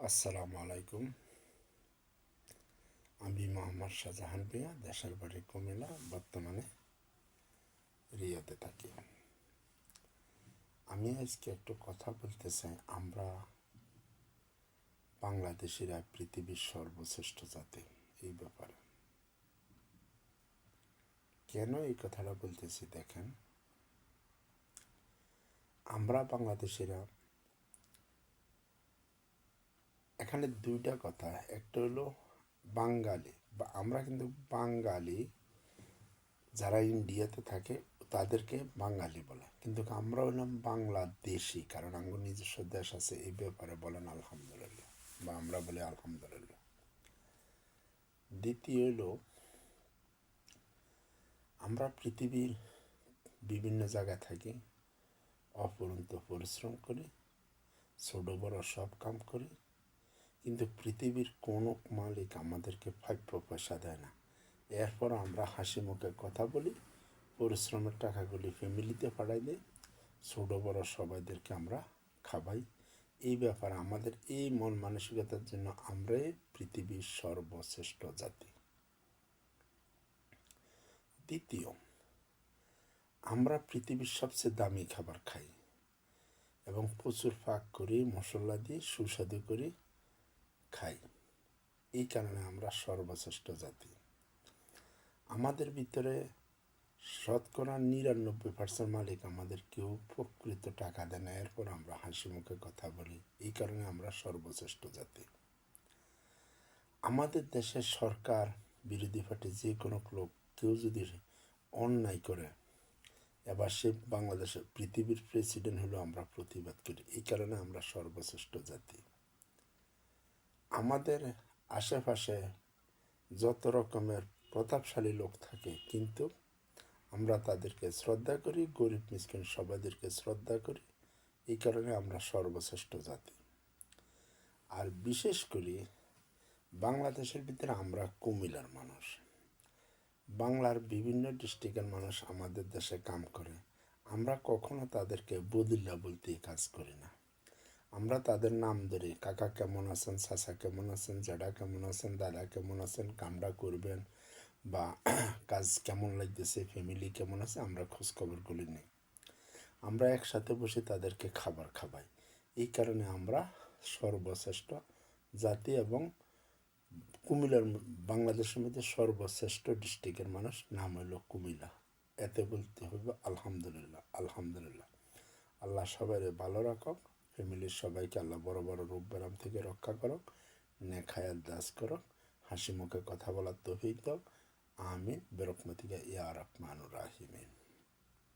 আসসালামু আলাইকুম। আমি মোহাম্মদ শাহজাহান ভূঁইয়া, দেশের বাড়ি কুমিল্লা, বর্তমানে রিয়াদে থাকি। আমি আজকে একটু কথা বলতে চাই, আমরা বাংলাদেশিরা পৃথিবীর সর্বশ্রেষ্ঠ জাতি, এই ব্যাপারে। কেন এই কথাটা বলতেছি দেখেন, আমরা বাংলাদেশিরা এখানে দুইটা কথা। একটা হলো বাঙালি, বা আমরা কিন্তু বাঙালি, যারা ইন্ডিয়াতে থাকে তাদেরকে বাঙালি বলে, কিন্তু আমরা হইলাম বাংলাদেশি, কারণ আমার নিজস্ব দেশ আছে। এই ব্যাপারে বলেন আলহামদুলিল্লাহ, বা আমরা বলি আলহামদুলিল্লাহ। দ্বিতীয় হলো, আমরা পৃথিবীর বিভিন্ন জায়গায় থাকি, অপরন্ত পরিশ্রম করি, ছোট বড় সব কাম করি, কিন্তু পৃথিবীর কোনো মালিক আমাদেরকে প্রাপ্য পয়সা দেয় না। এরপর আমরা হাসি মুখে কথা বলি, পরিশ্রমের টাকাগুলি ফ্যামিলিতে পাঠাই দিই, ছোট বড় সবাইদেরকে আমরা খাওয়াই। এই ব্যাপারে আমাদের এই মন মানসিকতার জন্য আমরাই পৃথিবীর সর্বশ্রেষ্ঠ জাতি। দ্বিতীয়, আমরা পৃথিবীর সবচেয়ে দামি খাবার খাই এবং প্রচুর পাক করি, মশলা দিয়ে সুস্বাদু করে খাই। এই কারণে আমরা সর্বশ্রেষ্ঠ জাতি। আমাদের ভিতরে 99% মালিক আমাদের কেউ প্রকৃত টাকা দেয় না, এরপর আমরা হাসি মুখে কথা বলি। এই কারণে আমরা সর্বশ্রেষ্ঠ জাতি। আমাদের দেশের সরকার বিরোধী পার্টি যে কোনো লোক কেউ যদি অন্যায় করে, এবার সে বাংলাদেশের পৃথিবীর প্রেসিডেন্ট হলেও আমরা প্রতিবাদ করি। এই কারণে আমরা সর্বশ্রেষ্ঠ জাতি। আমাদের আশেপাশে যত রকমের প্রতাপশালী লোক থাকে, কিন্তু আমরা তাদেরকে শ্রদ্ধা করি, গরিব মিসকিন সবাইদেরকে শ্রদ্ধা করি। এই কারণে আমরা সর্বশ্রেষ্ঠ জাতি। আর বিশেষ করে বাংলাদেশের ভিতরে আমরা কুমিল্লার মানুষ, বাংলার বিভিন্ন ডিস্ট্রিক্টের মানুষ আমাদের দেশে কাম করে। আমরা কখনো তাদেরকে বদিল্লা বলতে কাজ করি না। আমরা তাদের নাম ধরে, কাকা কেমন আছেন, চাচা কেমন আছেন, জ্যাঠা কেমন আছেন, দাদা কেমন আছেন, কামটা করবেন, বা কাজ কেমন লাগতেছে, ফ্যামিলি কেমন আছে, আমরা খোঁজখবরগুলি নিই। আমরা একসাথে বসে তাদেরকে খাবার খাওয়াই। এই কারণে আমরা সর্বশ্রেষ্ঠ জাতি। এবং কুমিল্লার, বাংলাদেশের মধ্যে সর্বশ্রেষ্ঠ ডিস্ট্রিক্টের মানুষ নাম হইল কুমিল্লা। এতে বলতে হবে আলহামদুলিল্লাহ, আলহামদুলিল্লাহ। আল্লাহ সবাই ভালো রাখক, ফ্যামিলির সবাইকে আল্লাহ বড় বড় রোগ ব্যারাম থেকে রক্ষা করক, নেক হায়াত দাস করক, হাসি মুখে কথা বলার তৌফিক দাও। আমিন বেরহমাতিকা ইয়া রাহমানুর রাহিমিন।